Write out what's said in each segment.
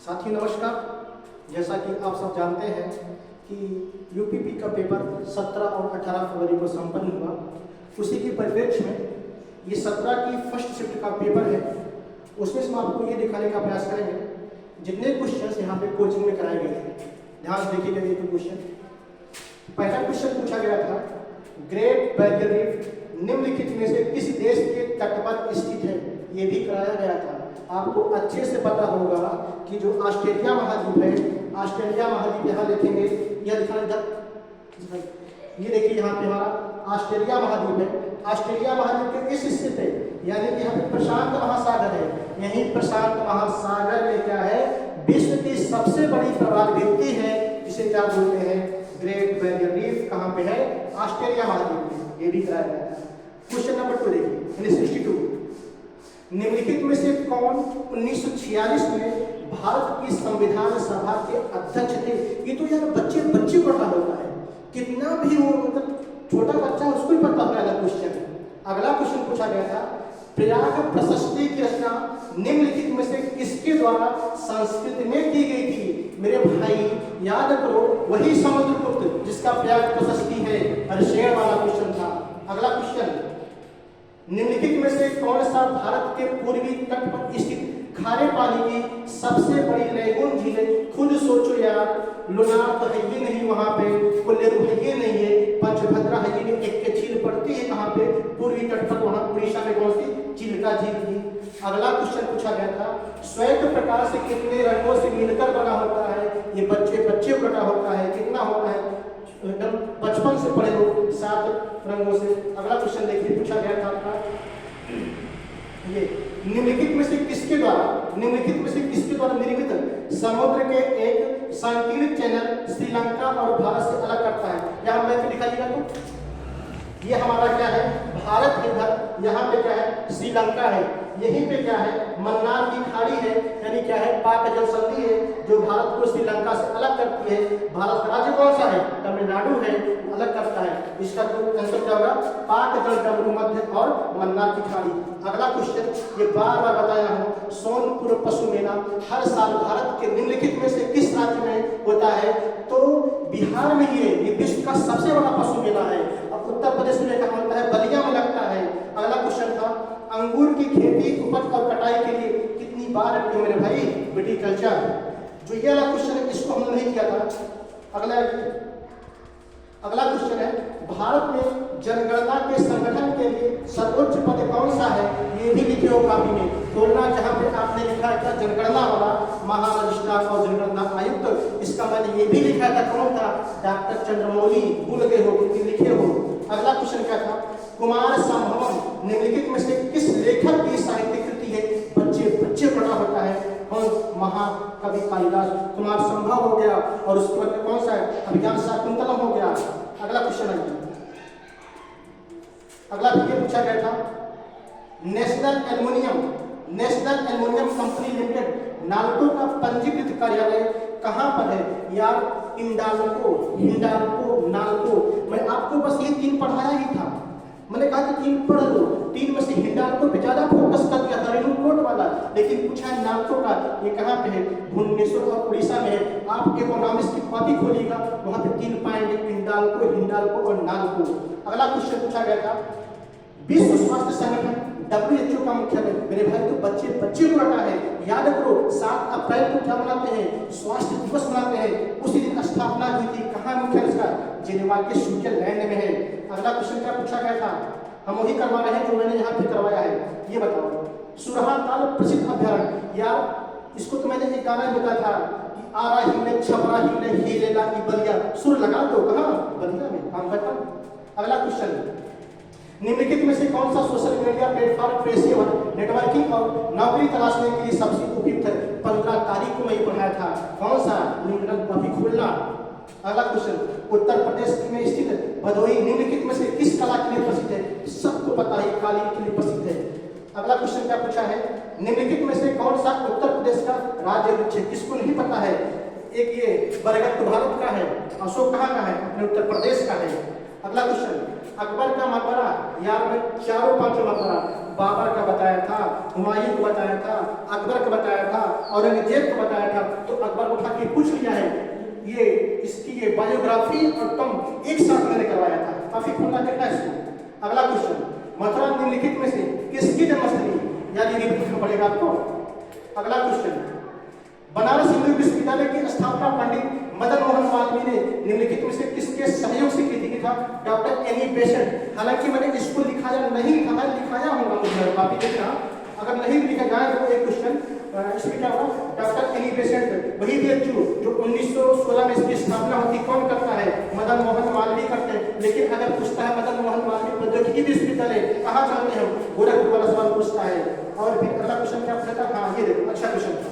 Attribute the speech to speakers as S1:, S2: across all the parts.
S1: साथी नमस्कार। जैसा कि आप सब जानते हैं कि यूपीपी का पेपर 17 और 18 फरवरी को संपन्न हुआ। उसी के परिप्रेक्ष्य में ये 17 की फर्स्ट शिफ्ट का पेपर है। उसमें से हम आपको ये दिखाने का प्रयास करेंगे जितने क्वेश्चन यहाँ पे कोचिंग में कराए गए थे। ध्यान से देखिएगा ये तो क्वेश्चन। पहला क्वेश्चन पूछा गया था, ग्रेट बैरियर रीफ निम्नलिखित में से किस देश के तट पर स्थित है। ये भी कराया गया था। आपको अच्छे से पता होगा कि जो ऑस्ट्रेलिया महाद्वीप है, ऑस्ट्रेलिया महाद्वीप यहाँ लिखेंगे, यह दिखाना, ये देखिए यहाँ पे हमारा ऑस्ट्रेलिया महाद्वीप है। ऑस्ट्रेलिया महाद्वीप के इस हिस्से पे यानी कि यहाँ पे प्रशांत महासागर है। यही प्रशांत महासागर में क्या है, विश्व की सबसे बड़ी प्रवाल भित्ति है, जिसे क्या बोलते हैं, ग्रेट बैरियर रीफ। कहाँ पे है, ऑस्ट्रेलिया महाद्वीप में। ये भी कराया गया है। क्वेश्चन नंबर 2 देखिए, 62 निम्नलिखित में से कौन 1946 में भारत की संविधान सभा के अध्यक्ष थे। ये तो यार बच्चे पढ़ा होता है, कितना भी हो मतलब छोटा बच्चा उसको ही पता होगा क्वेश्चन। अगला क्वेश्चन पूछा गया था, प्रयाग प्रशस्ति की रचना निम्नलिखित में से किसके द्वारा संस्कृत में की गई थी। मेरे भाई याद करो, वही समुद्रगुप्त जिसका प्रयाग प्रशस्ति है, हर्षेण वाला क्वेश्चन था। अगला क्वेश्चन, निम्नलिखित में से कौन सा भारत के पूर्वी तट पर स्थित खारे पानी की सबसे बड़ी लैगून झील है। खुद सोचो यार, लुनार तो है ये नहीं, वहां पे कोल्लेरू है ये नहीं है, पंचभद्रा है ये नहीं, एक के झील पड़ती है कहाँ पे, पूर्वी तट पर, वहां उड़ीसा में कौन सी, चिल्का झील थी। अगला क्वेश्चन पूछा गया था, श्वेत प्रकाश कितने रंगों से मिलकर बना होता है। ये बच्चे बटा होता है, कितना होता है, एकदम बचपन से पढ़े लोग, 7 रंगों से। अगला क्वेश्चन देखिए, पूछा गया था आपका ये, निम्नलिखित में से किसके द्वारा निर्मित समुद्र के एक संकीर्ण चैनल श्रीलंका और भारत से अलग करता है। यहाँ मैं दिखाइएगा तो ये हमारा क्या है, भारत है इधर, यहाँ पे क्या है, श्रीलंका है, यहीं पे क्या है, मन्नार की खाड़ी है, यानी क्या है, पाक जल संधि है जो भारत को श्रीलंका से अलग करती है। भारत का राज्य कौन सा है, तमिलनाडु है, अलग करता है। इसका तो आंसर क्या होगा, पाक जल संधि मध्य और मन्नार की खाड़ी। अगला क्वेश्चन, ये बार बताया हूँ, सोनपुर पशु मेला हर साल भारत के निम्नलिखित में से किस राज्य में होता है। तो बिहार में ही है, ये विश्व का सबसे बड़ा पशु मेला है। अब उत्तर प्रदेश में कहाँ होता है, बलिया में लगता है। अगला क्वेश्चन था, अंगूर की खेती, उपज और कटाई के लिए कितनी बार रखते हो मेरे भाई, विटिकल्चर। जो ये वाला क्वेश्चन है इसको हमने नहीं किया था। अगला क्वेश्चन है, भारत में जनगणना के संगठन के लिए सर्वोच्च पद कौन सा है। ये भी लिखे हो कॉपी में, खोलना जहाँ पे आपने लिखा है जनगणना वाला, महारजिस्ट्रार और जनगणना आयुक्त, इसका मैंने ये भी लिखा था, कौन था, डॉक्टर चंद्रमौली, भूल गए हो कि लिखे हो। अगला क्वेश्चन क्या था, कुमार संभवम निम्नलिखित में से किस लेखक की साहित्य कृति है। बच्चे पढ़ा होता है, कौन, महाकवि कालिदास। कुमार संभव हो गया, और उसके बाद कौन सा है, अभिज्ञान शाकुंतलम हो गया। अगला क्वेश्चन है, अगला ये पूछा गया था, national aluminium company limited NALCO का पंजीकृत कार्यालय कहाँ पर है। यार हिंडाल्को, नालको। मैं आपको बस ये 3 पढ़ाया ही था, मैंने कहा कि 3 पढ़ लो। 3 में से हिंडाल्को पे ज्यादा फोकस कर दिया था, रेणुकूट वाला, लेकिन पूछा है नालको का, ये कहाँ पे है, भुवनेश्वर और उड़ीसा में है। आप इकोनॉमिक्स की कॉपी खोलिएगा, वहां पे 3 पाएंगे, हिंडाल्को और नालको। अगला क्वेश्चन पूछा गया था, विश्व स्वास्थ्य संगठन WHO का मुख्यालय। मेरे भाई तो बच्चे को रखा है, याद करो, 7 अप्रैल को क्या मनाते हैं, स्वास्थ्य दिवस मनाते हैं। उसी दिन स्थापना हुई थी, कहाँ मुख्यालय इसका, जेनेवा के स्विट्जरलैंड में है। अगला क्वेश्चन क्या पूछा गया था, हम वही करवा रहे हैं जो मैंने यहाँ पे करवाया है। ये बताओ, सुरहाताल प्रसिद्ध अभ्यारण्य। यार इसको तो मैंने एक गाना लिखा था, आरा हिले छपरा हिले हीलेला की बलिया, सुर लगा दो, कहाँ, बलिया में, काम खत्म। अगला क्वेश्चन, निम्नलिखित में से कौन सा सोशल मीडिया प्लेटफॉर्म पेशेवर नेटवर्किंग और नौकरी तलाशने के लिए सबसे उपयुक्त है। 15 तारीख को मैं पढ़ाया था, कौन सा, लिंक्डइन अभी खुलना। अगला क्वेश्चन, उत्तर प्रदेश में स्थित भदोही निम्नलिखित में से किस कला के लिए प्रसिद्ध है। सबको पता है, कालीन के लिए प्रसिद्ध है। अगला क्वेश्चन क्या पूछा है, निम्नलिखित में से कौन सा उत्तर प्रदेश का राज्य वृक्ष है। किसको नहीं पता है, एक ये बरगद तो भारत का है, अशोक कहाँ का है, अपने उत्तर प्रदेश का है। अगला क्वेश्चन, अकबर का मकबरा, यार मैं 4 5 मकबरा, बाबर का बताया था, हुमायूं को बताया था, अकबर का बताया था, औरंगजेब को बताया था, तो अकबर उठा के पूछ लिया है, ये इसकी ये बायोग्राफी और टॉम एक साथ मैंने करवाया था। काफी खुला देखना है इसको। अगला क्वेश्चन, मथुरा निम्नलिखित में से किसकी जन्मस्थली, याद ये पूछना पड़ेगा आपको। अगला क्वेश्चन, बनारस हिंदू विश्वविद्यालय की स्थापना पंडित मदन मोहन मालवीय ने निम्नलिखित में से किसके सहयोग से की थी? था डॉक्टर एनी बेसेंट। हालांकि मैंने इसको लिखाया नहीं था, लिखाया होगा मुझे, काफी देखना, अगर नहीं लिखा जाए तो एक क्वेश्चन इसमें क्या होगा, डॉक्टर एनी बेसेंट वही व्यक्ति जो 1916 में इसकी स्थापना होती, कौन करता है? मदन मोहन मालवीय करते हैं। लेकिन अगर पूछता है मदन मोहन मालवीय प्रौद्योगिकी विश्वविद्यालय कहाँ चाहते हैं, गोरखपुर वाला सवाल पूछता है। और फिर अगला क्वेश्चन क्या पूछा था, हाँ ये देखो, अच्छा क्वेश्चन था।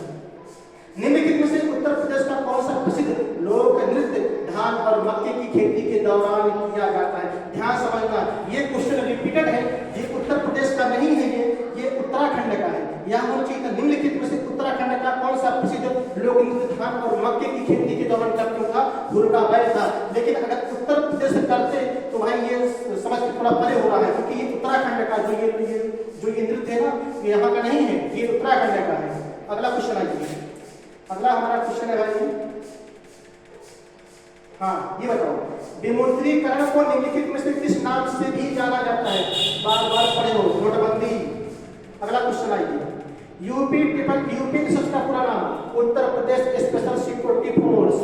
S1: निम्नलिखित में से उत्तर प्रदेश का कौन सा प्रसिद्ध लोक नृत्य धान और मक्के की खेती के दौरान किया जाता है? ध्यान समझना, ये क्वेश्चन रिपीटेड है, ये उत्तर प्रदेश का नहीं है, ये उत्तराखंड का है। यहाँ होना चाहिए निम्नलिखित में से उत्तराखंड का कौन सा प्रसिद्ध लोक नृत्य धान और मक्के की खेती के दौरान क्या था? हुर्रा बैल था। लेकिन अगर उत्तर प्रदेश करते तो भाई ये समझ के थोड़ा परे हो रहा है, क्योंकि ये उत्तराखंड का जो ये नृत्य है ना, ये यहाँ का नहीं है, ये उत्तराखंड का है। अगला क्वेश्चन आइए, अगला हमारा क्वेश्चन है भाई, हाँ ये बताओ, विमुद्रीकरण को निम्नलिखित में से किस नाम से भी जाना जाता है? बार बार पढ़े हो, नोटबंदी। अगला क्वेश्चन आइए, यूपी सबका पूरा नाम Uttar Pradesh special security force.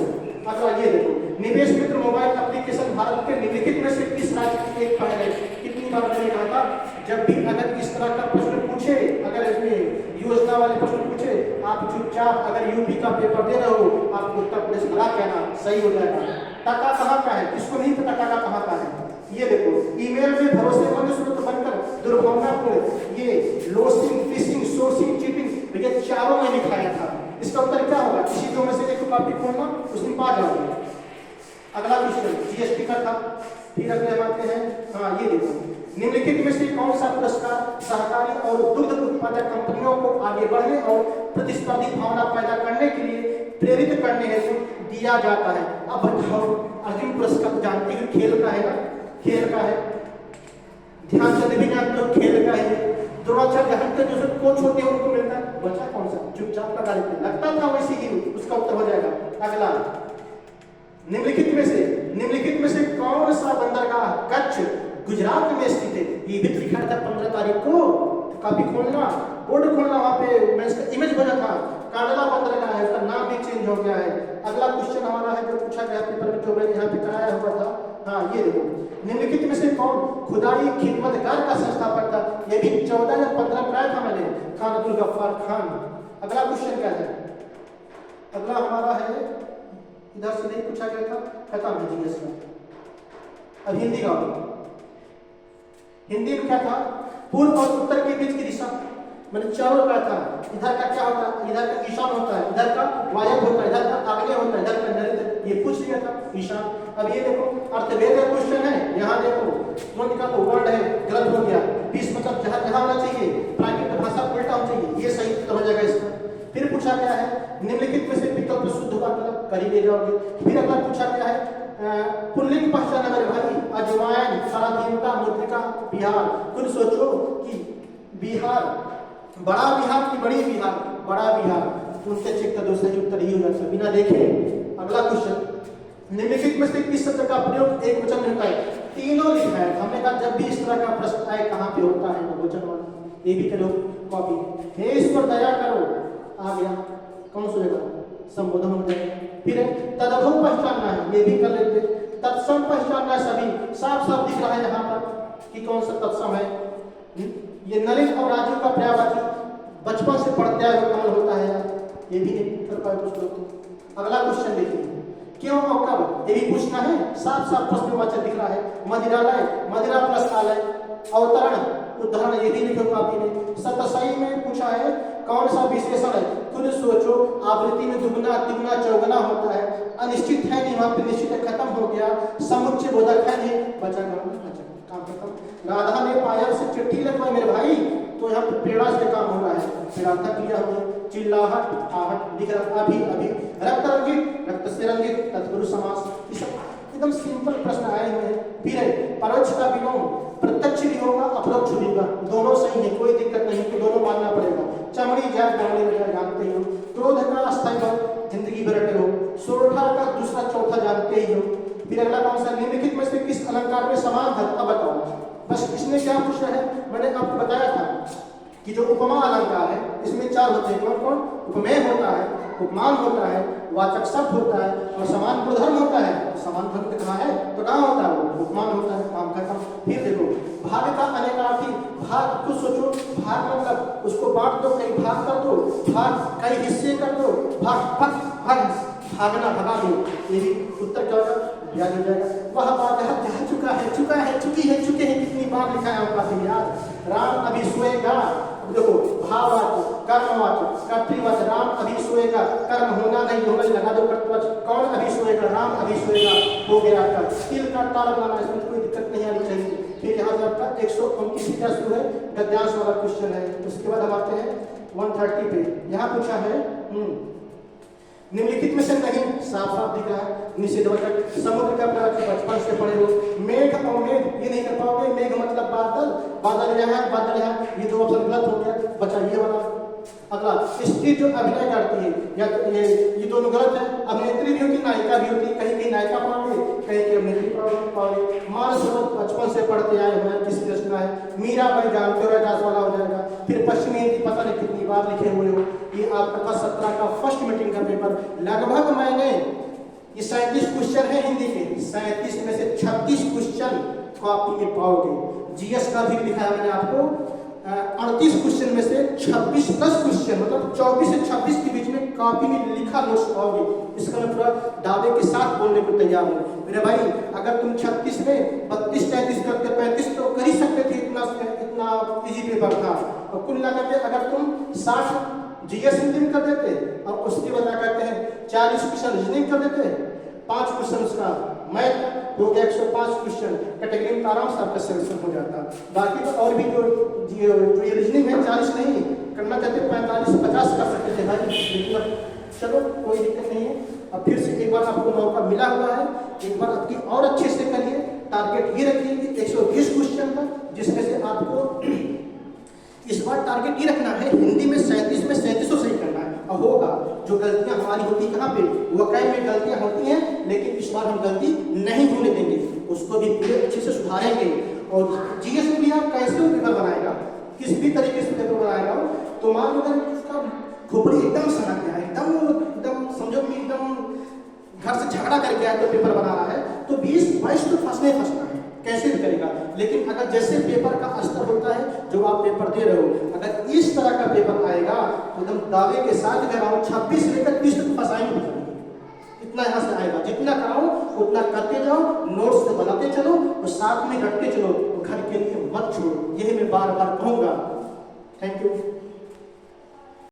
S1: अगला ये देखो, निवेश मित्र मोबाइल एप्लीकेशन भारत के निम्नलिखित में से किस राज्य की एक पहल है? कितनी बार मैंने कहा था, जब भी अगर इस तरह का प्रश्न पूछे, अगर इसमें योजना वाले प्रश्न पूछे, आप चुपचाप अगर यूपी का पेपर दे रहे हो, आपको उत्तर प्रदेश भला कहना सही हो जाएगा। टका कहाँ का है, किसको नहीं पता टका कहाँ का है? ये देखो, ईमेल में भरोसेमंद स्रोत बनकर दुर्भावनापूर्ण, ये लोसिंग, फिशिंग, सोर्सिंग, चीटिंग, ये चारों में लिखाया था। इसका उत्तर क्या होगा? किसी दो में से एक कॉपी खोलना, उसमें पा जाओगे। अगला क्वेश्चन जीएसटी का था। फिर अगले हम आते हैं, हाँ ये देखो, निम्नलिखित में से कौन सा पुरस्कार सहकारी और दुग्ध उत्पादक कंपनियों को आगे बढ़ने और प्रतिस्पर्धी भावना पैदा करने के लिए प्रेरित करने हेतु दिया जाता है? अब बताओ, अर्जुन पुरस्कार जानते हो खेल का है ना, खेल का है। ध्यानचंद भी जानते हो खेल का है। द्रोणाचार्य जानते जो कोच होते हैं उनको मिलता है। बचा कौन सा? चुपचाप लगा लेते, लगता था वैसे ही, उसका उत्तर हो जाएगा। अगला, निम्नलिखित में से कौन सा बंदरगाह कच्छ गुजरात में स्थित है? ये भी लिखा था 15 तारीख को, काफी खोलना, बोर्ड खोलना, वहां पे मैं इसका इमेज बना था। कांडला बंदरगाह है, उसका नाम भी चेंज हो गया है। अगला क्वेश्चन हमारा है जो पूछा गया पेपर में, जो मैंने यहाँ पे कराया हुआ था, हाँ ये देखो, निम्नलिखित में से कौन खुदाई खिदमतगार का संस्थापक था? ये भी 14 या 15 कराया था मैंने, खान अब्दुल गफ्फार खान। अगला क्वेश्चन क्या है? अगला हमारा है, इधर से नहीं पूछा गया था, खत्म है जीएस का। अब हिंदी का, हिंदी में क्या था? पूर्व और उत्तर के बीच की दिशा, मैंने चारों का था। इधर का क्या होता है? इधर का ईशान होता है, इधर का वायव्य होता है, इधर का आग्नेय होता है, इधर का नैऋत्य। ये पूछ लिया था ईशान। अब ये देखो, अर्थवेद का क्वेश्चन है, यहाँ देखो तुरंत का तो वर्ड है, गलत हो गया। 20 मतलब जहाँ जहाँ होना चाहिए, प्राकृत भाषा उल्टा होना चाहिए, ये सही उत्तर हो जाएगा इसका। फिर पूछा गया है, निम्नलिखित में से विकल्प शुद्ध का मतलब कर ही ले जाओगे। फिर अगला पूछा गया है, पुल्लिंग पहचान मेरे भाई, अजवाइन, स्वाधीनता, मुद्रिका, बिहार। कुछ सोचो कि बिहार, बड़ा बिहार की बड़ी बिहार, बड़ा बिहार, उनसे चेक कर दो, सही उत्तर ही हो जाता है बिना देखे। अगला क्वेश्चन, निम्नलिखित में से किस शब्द का प्रयोग एक वचन में होता है? तीनों लिखा है। हमने कहा जब भी इस तरह का प्रश्न आए कहाँ पे होता है वचन वाला, ये भी करो कॉपी। हे ईश्वर दया करो, आ गया, कौन सुनेगा? संबोधन हो जाएगा। फिर तदभव पहचानना है, ये भी कर लेते। तत्सम पहचानना है, सभी साफ साफ दिख रहा है यहाँ पर कि कौन सा तत्सम है। ये नलिन और राजू का पर्यायवाची बचपन से पढ़ते आए कमल होता है, ये भी नहीं कर पाए कुछ लोग। अगला क्वेश्चन देखिए, क्यों और कब, ये भी पूछना है। साफ साफ प्रश्नवाचक दिख रहा है। मदिरालय, मदिरा प्लस आलय। अवतरण, उदाहरण, ये भी लिखो कॉपी में। सतसई में पूछा है कौन सा विशेषण है? खुद सोचो, आवृत्ति में दुगुना, तिगुना, चौगुना होता है। अनिश्चित है नहीं, वहां पे निश्चित खत्म हो गया। समुच्चय बोधक है नहीं, बचा काम खत्म। राधा ने पायल से चिट्ठी लिखवाई मेरे भाई, तो यहाँ पे प्रेरणा से काम हो रहा है। प्रेरणा किया हुआ, चिल्लाहट, आहट दिख रहा, अभी अभी। रक्त रंगित, रक्त से रंगित, तत्पुरुष समास। एकदम सिंपल प्रश्न आए हुए हैं। फिर है परोक्ष का विलोम, प्रत्यक्ष भी होगा अपरोक्ष भी होगा, दोनों सही है, कोई दिक्कत नहीं, तो दोनों मानना पड़ेगा। चमड़ी जाए चमड़ी जाए, जानते हो। क्रोध अब बताओ। बस इसमें क्या पूछा है, मैंने आपको बताया था कि जो उपमा अलंकार है इसमें चार होते हैं। कौन कौन? उपमेय होता है, उपमान होता है, वाचक शब्द होता है और समान गुणधर्म होता है। समान धर्म कहाँ है तो कहाँ होता है? वो उपमान होता है। काम खत्म। फिर देखो भाग का अनेकार्थी। भाग कुछ सोचो, भाग मतलब उसको बांट दो, कई भाग कर दो, भाग कई हिस्से कर दो, भाग भाग भाग भागना भगा दो। यही उत्तर क्या होगा? याद हो जाएगा। वह बात है जा चुका है, चुका है, चुकी है, चुके हैं, कितनी बार लिखा है आपका याद। राम अभी सोएगा। देखो भाववाचक, कर्मवाचक, कर्तृवाचक। राम अभी सोएगा, कर्म होना नहीं होना लगा दो कर्तवाचक। कौन अभी सोएगा? राम अभी सोएगा, हो गया आपका। तिल का तार बनाना, इसमें कोई दिक्कत नहीं आनी चाहिए। फिर यहाँ से आपका 129 क्या शुरू है? गद्यांश वाला क्वेश्चन है। उसके बाद हम आते हैं 130 पे। यहाँ पूछा है निम्नलिखित में से नहीं, साफ साफ दिख रहा है निषेधवाचक। समुद्र का प्रवाचक बचपन से पढ़े हो। मेघ और मेघ ये नहीं कर पाओगे। मेघ मतलब बादल, बादल यहाँ, बादल यहाँ, ये दो ऑप्शन गलत हो गया, बचा ये वाला। अगला स्त्री जो अभिनय करती है, या तो ये दोनों गलत है। अभिनेत्री भी होती, नायिका भी होती, कहीं कहीं नायिका पाओगे, कहीं कहीं अभिनेत्री पाओगे। मानसरोवर बचपन से पढ़ते आए हुए किसकी रचना है? मीराबाई जानते हो, रैदास वाला हो जाएगा। फिर पश्चिमी हिंदी पता नहीं कितनी बार लिखे हुए हो। ये आपका 17 का फर्स्ट मीटिंग का पेपर। लगभग मैंने ये 37 क्वेश्चन है हिंदी के, 37 में से 36 क्वेश्चन कॉपी में पाओगे। जीएस का भी दिखाया मैंने आपको। 38 क्वेश्चन में से 26 प्लस क्वेश्चन, मतलब 24 से 26 के बीच में कॉपी में लिखा नोट्स पाओगे। इसका मैं पूरा दावे के साथ बोलने को तैयार हूँ मेरे भाई। अगर तुम 36 में 32-33 करते, 35 तो कर ही सकते थे। इतना इजी पेपर था। और कुल मिलाकर के अगर तुम 60 जीएस हिंदी में कर देते और उसके बाद क्या कहते हैं 40 क्वेश्चन रीजनिंग कर देते, 5 क्वेश्चन उसका मैथ हो गया, 105 क्वेश्चन कैटेगरी में आराम से आपका सिलेक्शन हो जाता। बाकी तो और भी जो रीजनिंग है 40 नहीं करना चाहते, 45-50 कर सकते थे भाई, लेकिन अब चलो कोई दिक्कत नहीं है। अब फिर से एक बार आपको मौका मिला हुआ है, एक बार आपकी और अच्छे से करिए। टारगेट ये रखिए कि 120 क्वेश्चन का, जिसमें से आपको इस बार टारगेट ये रखना है हिंदी में 37 में 37 सही करना है। और होगा, जो गलतियां हमारी होती है कहाँ पे, वकाई में गलतियां होती हैं, लेकिन इस बार हम गलती नहीं होने देंगे, उसको भी पूरे अच्छे से सुधारेंगे। और जीएस में भी आप कैसे पेपर बनाएगा, किस भी तरीके से पेपर बनाएगा, तो मान लो अगर उसका खोपड़ी एकदम सनक गया, एकदम समझो कि एकदम घर से झगड़ा करके आया तो पेपर बना रहा है, तो 20-22 तो फंसना ही फंसना है, कैसे भी करेगा। लेकिन अगर जैसे पेपर का स्तर होता है जो आप पेपर दे रहे हो, अगर इस तरह का पेपर आएगा तो एकदम दावे के साथ कह रहा हूँ 26 से लेकर 30 तक फंसाएंगे। इतना यहाँ से आएगा, जितना कराओ उतना करते जाओ, नोट्स से बनाते चलो और साथ में रखते चलो, घर के लिए मत छोड़ो। यही मैं बार बार कहूँगा। Thank you.